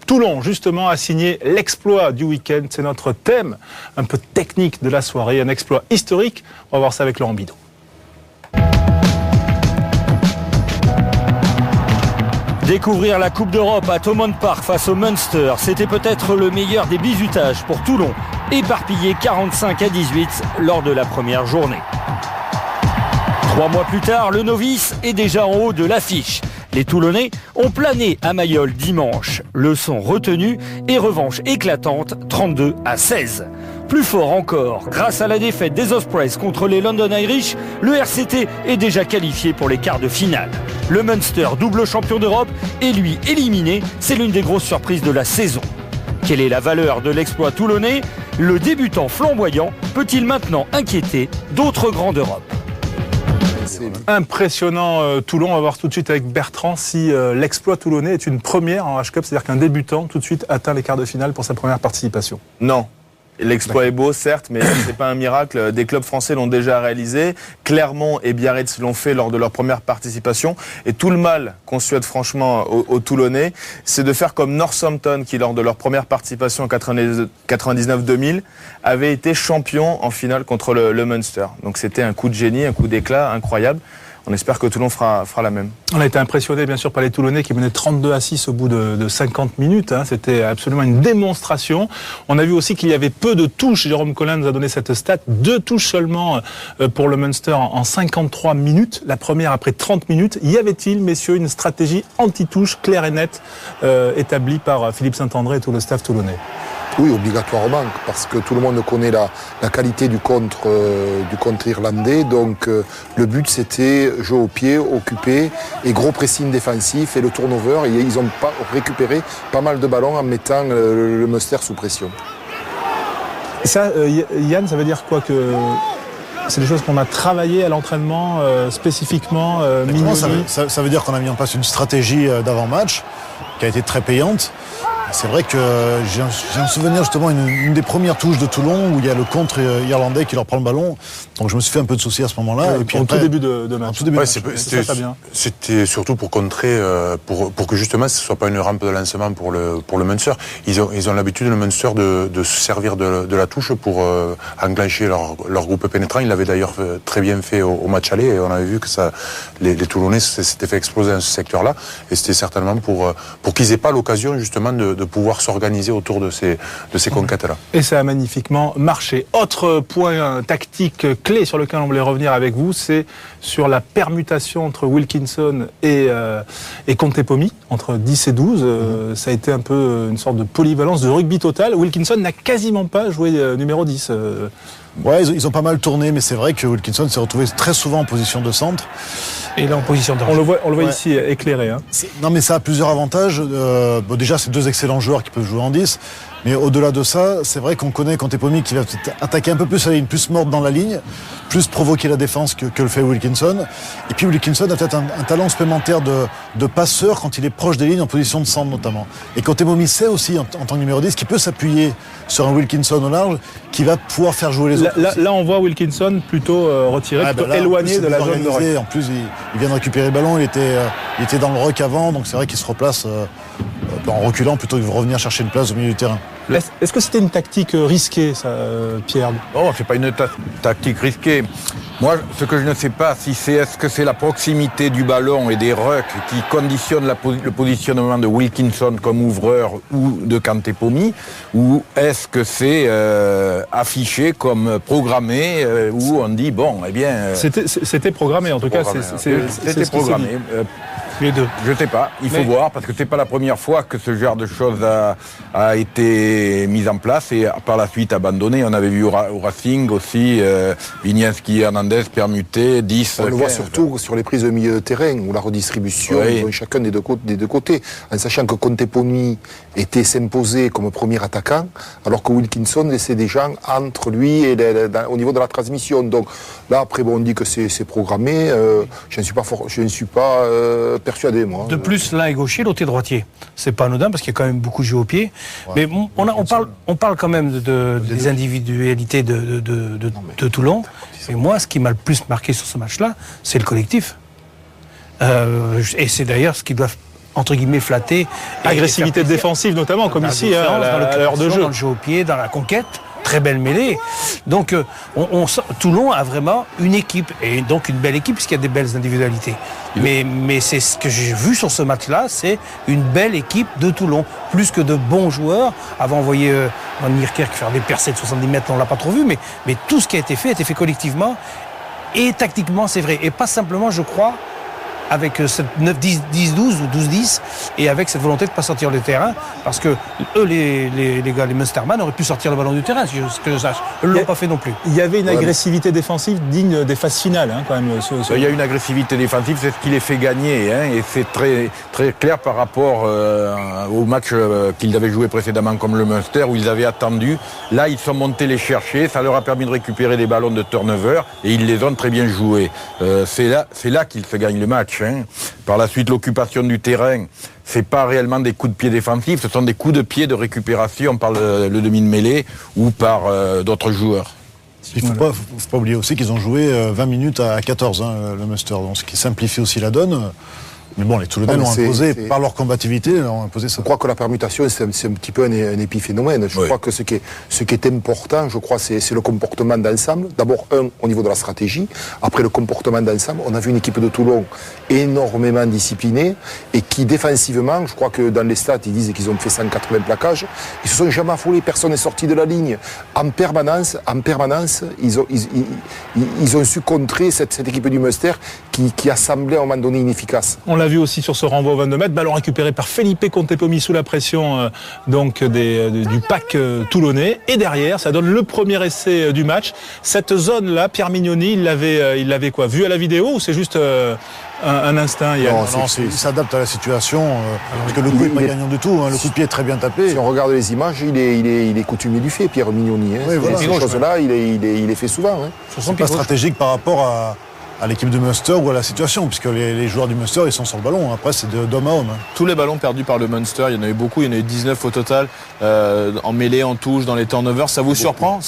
Toulon, justement, a signé l'exploit du week-end. C'est notre thème, un peu technique de la soirée, un exploit historique. On va voir ça avec Laurent Bidot. Découvrir la Coupe d'Europe à Thomond Park face au Munster, c'était peut-être le meilleur des bizutages pour Toulon, éparpillé 45-18 lors de la première journée. 3 mois plus tard, le novice est déjà en haut de l'affiche. Les Toulonnais ont plané à Mayol dimanche. Leçon retenue et revanche éclatante, 32-16. Plus fort encore, grâce à la défaite des Ospreys contre les London Irish, le RCT est déjà qualifié pour les quarts de finale. Le Munster, double champion d'Europe, est lui éliminé. C'est l'une des grosses surprises de la saison. Quelle est la valeur de l'exploit toulonnais? Le débutant flamboyant peut-il maintenant inquiéter d'autres grands d'Europe? Impressionnant Toulon. On va voir tout de suite avec Bertrand si l'exploit toulonnais est une première en H-Cup, c'est-à-dire qu'un débutant tout de suite atteint les quarts de finale pour sa première participation. Non. L'exploit est beau, certes, mais c'est pas un miracle. Des clubs français l'ont déjà réalisé. Clermont et Biarritz l'ont fait lors de leur première participation. Et tout le mal qu'on souhaite franchement aux Toulonnais, c'est de faire comme Northampton, qui lors de leur première participation en 99-2000 avait été champion en finale contre le Munster. Donc c'était un coup de génie, un coup d'éclat incroyable. On espère que Toulon fera la même. On a été impressionné bien sûr par les Toulonnais qui menaient 32-6 au bout de 50 minutes. C'était absolument une démonstration. On a vu aussi qu'il y avait peu de touches. Jérôme Collin nous a donné cette stat. 2 touches seulement pour le Munster en 53 minutes. La première après 30 minutes. Y avait-il, messieurs, une stratégie anti-touche claire et nette établie par Philippe Saint-André et tout le staff toulonnais? Oui, obligatoirement, parce que tout le monde connaît la qualité du contre irlandais. Donc le but c'était jouer au pied, occuper, et gros pressing défensif et le turnover. Et ils ont récupéré pas mal de ballons en mettant le Munster sous pression. Et ça, Yann, ça veut dire quoi que c'est des choses qu'on a travaillé à l'entraînement spécifiquement ça veut dire qu'on a mis en place une stratégie d'avant-match qui a été très payante. C'est vrai que j'ai un souvenir justement une des premières touches de Toulon où il y a le contre irlandais qui leur prend le ballon. Donc je me suis fait un peu de soucis à ce moment-là. Et puis au tout début de match. C'était surtout pour contrer, pour que justement ce ne soit pas une rampe de lancement pour le Munster. Ils ont l'habitude, le Munster, de se servir de la touche pour enclencher leur groupe pénétrant. Ils l'avaient d'ailleurs très bien fait au match aller et on avait vu que les Toulonnais s'étaient fait exploser dans ce secteur-là. Et c'était certainement pour qu'ils n'aient pas l'occasion justement de pouvoir s'organiser autour de ces conquêtes-là. Et ça a magnifiquement marché. Autre point tactique clé sur lequel on voulait revenir avec vous, c'est sur la permutation entre Wilkinson et Contepomi, entre 10 et 12. Ça a été un peu une sorte de polyvalence de rugby total. Wilkinson n'a quasiment pas joué numéro 10. Ouais, ils ont pas mal tourné, mais c'est vrai que Wilkinson s'est retrouvé très souvent en position de centre. Et là en position de danger. On le voit ici éclairé. Non, mais ça a plusieurs avantages. Déjà, c'est 2 excellents joueurs qui peuvent jouer en 10. Mais au-delà de ça, c'est vrai qu'on connaît Contepomi qui va peut-être attaquer un peu plus à la ligne, plus morte dans la ligne, plus provoquer la défense que le fait Wilkinson. Et puis Wilkinson a peut-être un talent supplémentaire de passeur quand il est proche des lignes en position de centre notamment. Et Contepomi sait aussi en tant que numéro 10 qu'il peut s'appuyer sur un Wilkinson au large qui va pouvoir faire jouer les autres. Là on voit Wilkinson plutôt retiré, plutôt éloigné de la zone de ruck. En plus, il vient de récupérer le ballon, il était dans le ruck avant, donc c'est vrai qu'il se replace en reculant plutôt que de revenir chercher une place au milieu du terrain. Est-ce que c'était une tactique risquée, ça, Pierre? Non, c'est pas une tactique risquée. Moi, ce que je ne sais pas, est-ce que c'est la proximité du ballon et des rucks qui conditionne le positionnement de Wilkinson comme ouvreur ou de Contepomi, ou est-ce que c'est affiché comme programmé, où on dit, bon, eh bien... C'était programmé, en tout cas. C'était programmé. Les deux. Je sais pas, il faut voir, parce que c'est pas la première fois que ce genre de choses a été mis en place et par la suite abandonné. On avait vu au Racing aussi, Vignanski et Hernandez permutés, 10, On le 15. voit surtout sur les prises de milieu de terrain, où la redistribution, ils ont chacun des deux côtés, en sachant que Contepomi était s'imposer comme premier attaquant, alors que Wilkinson laissait des gens entre lui et au niveau de la transmission. Donc là, après, on dit que c'est programmé, je ne suis pas persuadé, moi. De plus, l'un est gaucher, l'autre est droitier. C'est pas anodin parce qu'il y a quand même beaucoup joué au pied. Ouais. Mais on parle quand même des individualités de Toulon. Et moi, ce qui m'a le plus marqué sur ce match-là, c'est le collectif. Et c'est d'ailleurs ce qu'ils doivent entre guillemets flatté. Agressivité défensive notamment, comme ici, à l'heure de jeu. Dans le jeu au pied, dans la conquête. Très belle mêlée. Donc Toulon a vraiment une équipe, et donc une belle équipe, puisqu'il y a des belles individualités. Mais c'est ce que j'ai vu sur ce match-là, c'est une belle équipe de Toulon. Plus que de bons joueurs. Avant, on voyait Van Niekerk faire des percées de 70 mètres, on ne l'a pas trop vu, mais tout ce qui a été fait collectivement. Et tactiquement, c'est vrai. Et pas simplement, je crois, avec cette 9-10-12 ou 12-10 et avec cette volonté de ne pas sortir le terrain, parce que eux, les gars, les Munsterman auraient pu sortir le ballon du terrain, si ce que je sache. Eux ne l'ont pas fait non plus. Il y avait une agressivité défensive digne des phases finales, hein, quand même. Il y a une agressivité défensive, c'est ce qui les fait gagner, hein, et c'est très, très clair par rapport au match qu'ils avaient joué précédemment comme le Munster, où ils avaient attendu. Là, ils sont montés les chercher, ça leur a permis de récupérer des ballons de turnover, et ils les ont très bien joués. C'est là qu'ils se gagnent le match. Hein. Par la suite, l'occupation du terrain, c'est pas réellement des coups de pied défensifs, ce sont des coups de pied de récupération par le demi de mêlée ou par d'autres joueurs. Il ne faut pas oublier aussi qu'ils ont joué 20 minutes à 14, le Munster, donc ce qui simplifie aussi la donne. Mais bon, les Toulonnais l'ont imposé par leur combativité, ils ont imposé ça. Je crois que la permutation, c'est un petit peu un épiphénomène. Je crois que ce qui est important, je crois, c'est le comportement d'ensemble. D'abord, au niveau de la stratégie. Après, le comportement d'ensemble. On a vu une équipe de Toulon énormément disciplinée et qui, défensivement, je crois que dans les stats, ils disent qu'ils ont fait 180 plaquages. Ils se sont jamais affolés. Personne n'est sorti de la ligne. En permanence, ils ont su contrer cette équipe du Munster qui a semblé à un moment donné inefficace. On l'a vu aussi sur ce renvoi au 22 mètres, ballon récupéré par Felipe Contepomi sous la pression du pack toulonnais. Et derrière, ça donne le premier essai du match. Cette zone-là, Pierre Mignoni, il l'avait quoi, vu à la vidéo ou c'est juste un instinct? Il s'adapte à la situation, parce que le coup n'est pas gagnant du tout, le coup de pied est très bien tapé. Si on regarde les images, il est coutumier du fait, Pierre Mignoni. Oui, voilà. Ces choses-là, il est fait souvent. C'est pas stratégique par rapport à l'équipe de Munster ou à la situation, puisque les joueurs du Munster, ils sont sur le ballon. Après, c'est d'homme à homme. Tous les ballons perdus par le Munster, il y en a eu beaucoup, il y en a eu 19 au total, en mêlée, en touche, dans les turnovers. Ça vous surprend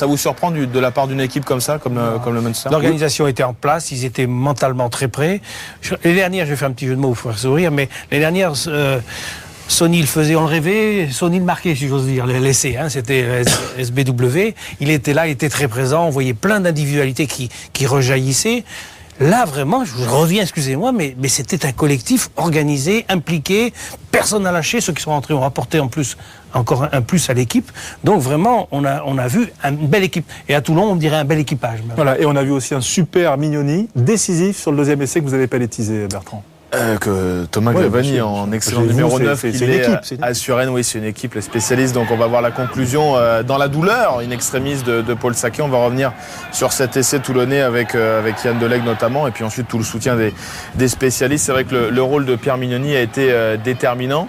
de la part d'une équipe comme ça, comme le Munster? L'organisation était en place, ils étaient mentalement très prêts. Les dernières, je vais faire un petit jeu de mots pour faire sourire, mais les dernières... Sonny le faisait, on le rêvait, Sonny le marquait, si j'ose dire, l'essai, c'était SBW. Il était là, il était très présent, on voyait plein d'individualités qui rejaillissaient. Là, vraiment, je reviens, excusez-moi, mais c'était un collectif organisé, impliqué, personne n'a lâché. Ceux qui sont rentrés ont rapporté encore un plus à l'équipe. Donc vraiment, on a vu une belle équipe. Et à Toulon, on dirait un bel équipage. Même. Voilà, et on a vu aussi un super Mignoni, décisif sur le deuxième essai que vous avez palettisé, Bertrand. Que Thomas Gravani en excellent numéro 9 c'est une équipe, à Suresnes, oui c'est une équipe, les spécialistes, donc on va voir la conclusion dans la douleur in extremis de Paul Saquet. On va revenir sur cet essai toulonnais avec Yann Delegue notamment, et puis ensuite tout le soutien des spécialistes. C'est vrai que le rôle de Pierre Mignoni a été déterminant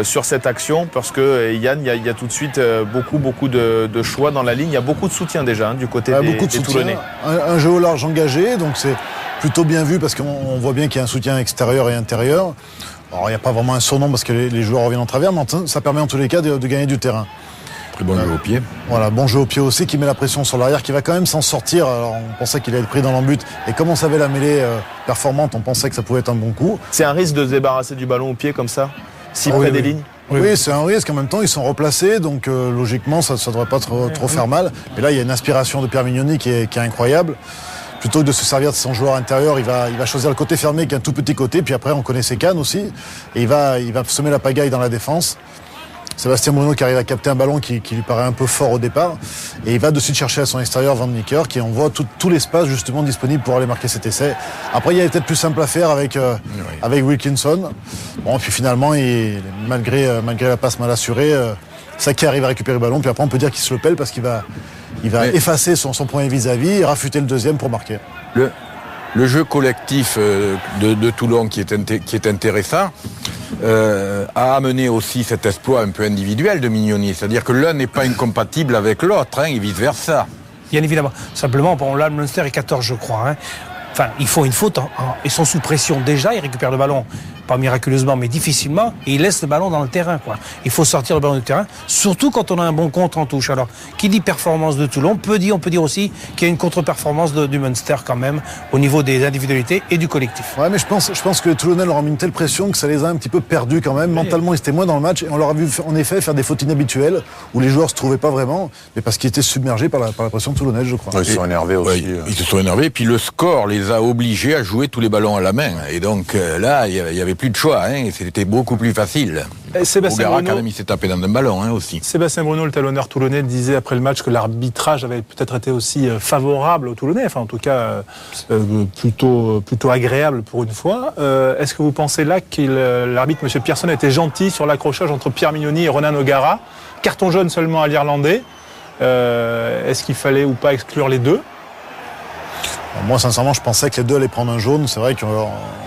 sur cette action, parce que Yann, il y a tout de suite beaucoup de choix dans la ligne, il y a beaucoup de soutien déjà du côté des Toulonnais. Un jeu au large engagé, donc c'est plutôt bien vu parce qu'on voit bien qu'il y a un soutien extérieur et intérieur. Alors il n'y a pas vraiment un surnom parce que les joueurs reviennent en travers, mais ça permet en tous les cas de gagner du terrain. Très bon jeu au pied. Voilà, bon jeu au pied aussi qui met la pression sur l'arrière, qui va quand même s'en sortir. Alors on pensait qu'il allait être pris dans l'embut, et comme on savait la mêlée performante, on pensait que ça pouvait être un bon coup. C'est un risque de se débarrasser du ballon au pied comme ça, si près des lignes? Oui, c'est un risque. En même temps, ils sont replacés, donc logiquement, ça ne devrait pas trop faire mal. Mais là, il y a une inspiration de Pierre Mignoni qui est incroyable. Plutôt que de se servir de son joueur intérieur, il va choisir le côté fermé qui est un tout petit côté, puis après on connaît ses cannes aussi, et il va semer la pagaille dans la défense. Sébastien Bruno qui arrive à capter un ballon qui lui paraît un peu fort au départ, et il va de suite chercher à son extérieur Van Niekerk qui envoie tout l'espace justement disponible pour aller marquer cet essai. Après il y avait peut-être plus simple à faire avec Wilkinson. Bon, puis finalement, malgré la passe mal assurée, Saquet arrive à récupérer le ballon, puis après on peut dire qu'il se le pèle parce qu'il va effacer son premier vis-à-vis et rafuter le deuxième pour marquer. Le jeu collectif de Toulon qui est intéressant a amené aussi cet exploit un peu individuel de Mignoni. C'est-à-dire que l'un n'est pas incompatible avec l'autre, et vice-versa. Bien évidemment. Simplement, là, le Munster est 14, je crois. Enfin, ils font une faute, ils sont sous pression déjà, ils récupèrent le ballon pas miraculeusement, mais difficilement, et il laisse le ballon dans le terrain, quoi. Il faut sortir le ballon du terrain, surtout quand on a un bon contre en touche. Alors, qui dit performance de Toulon, on peut dire aussi qu'il y a une contre-performance du Munster quand même, au niveau des individualités et du collectif. Ouais, mais je pense que les Toulonnais leur ont mis une telle pression que ça les a un petit peu perdus quand même. Mentalement, ils étaient moins dans le match, et on leur a vu en effet faire des fautes inhabituelles, où les joueurs se trouvaient pas vraiment, mais parce qu'ils étaient submergés par la pression toulonnaise, je crois. Ouais, ils se sont énervés aussi. Ils se sont énervés, et puis le score les a obligés à jouer tous les ballons à la main. Et donc là, il y avait plus de choix, hein, c'était beaucoup plus facile. Ogara, quand même, il s'est tapé dans un ballon aussi. Sébastien Bruno, le talonneur toulonnais, disait après le match que l'arbitrage avait peut-être été aussi favorable aux Toulonnais, enfin en tout cas plutôt agréable pour une fois. Est-ce que vous pensez là que l'arbitre, M. Pearson, a été gentil sur l'accrochage entre Pierre Mignoni et Ronan Ogara? Carton jaune seulement à l'Irlandais. Est-ce qu'il fallait ou pas exclure les deux? Moi, sincèrement, je pensais que les deux allaient prendre un jaune. C'est vrai que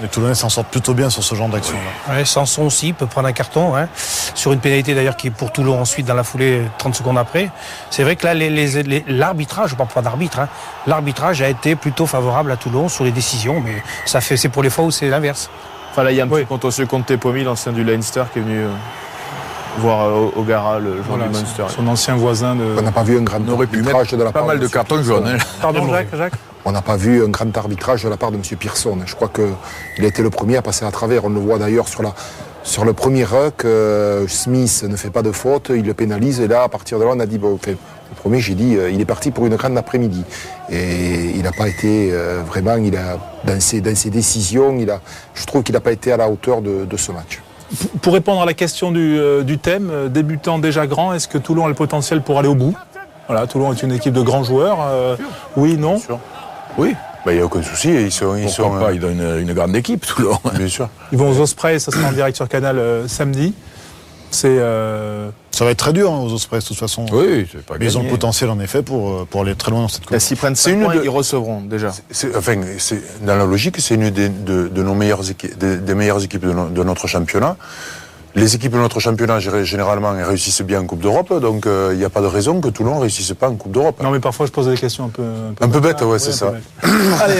les Toulonnais s'en sortent plutôt bien sur ce genre d'action. Ouais, Sanson aussi peut prendre un carton, hein, sur une pénalité d'ailleurs qui est pour Toulon ensuite dans la foulée 30 secondes après. C'est vrai que là, l'arbitrage, je ne parle pas d'arbitre, hein, l'arbitrage a été plutôt favorable à Toulon sur les décisions, mais c'est pour les fois où c'est l'inverse. Enfin là, il y a un petit contentieux contre Tepomi, l'ancien du Leinster, qui est venu voir Ogara, le joueur du Munster. Son ancien voisin de... On n'a pas vu un grand arbitrage de la part pas mal de cartons jaunes. Pardon, Jacques. On n'a pas vu un grand arbitrage de la part de M. Pearson. Je crois qu'il a été le premier à passer à travers. On le voit d'ailleurs sur le premier ruck. Smith ne fait pas de faute, il le pénalise. Et là, à partir de là, on a dit, le premier, j'ai dit, il est parti pour une grande après-midi. Et il n'a pas été vraiment, dans ses décisions, je trouve qu'il n'a pas été à la hauteur de ce match. Pour répondre à la question du thème, débutant déjà grand, est-ce que Toulon a le potentiel pour aller au bout? Voilà, Toulon est une équipe de grands joueurs. Oui, non? Oui, il n'y a aucun souci. Ils ont une grande équipe, Toulon. Bien sûr. Ils vont aux Ospreys, ça sera en direct sur Canal samedi. Ça va être très dur aux Ospreys de toute façon. Oui, c'est pas mais ils ont le potentiel en effet pour aller très loin dans cette course. S'ils prennent 5 points, ils recevront déjà. Dans la logique, c'est une de nos meilleures équipes, des meilleures équipes de notre championnat. Les équipes de notre championnat, généralement, réussissent bien en Coupe d'Europe, donc il n'y a pas de raison que Toulon ne réussisse pas en Coupe d'Europe. Non, mais parfois, je pose des questions un peu bêtes, ouais, c'est ça. Allez,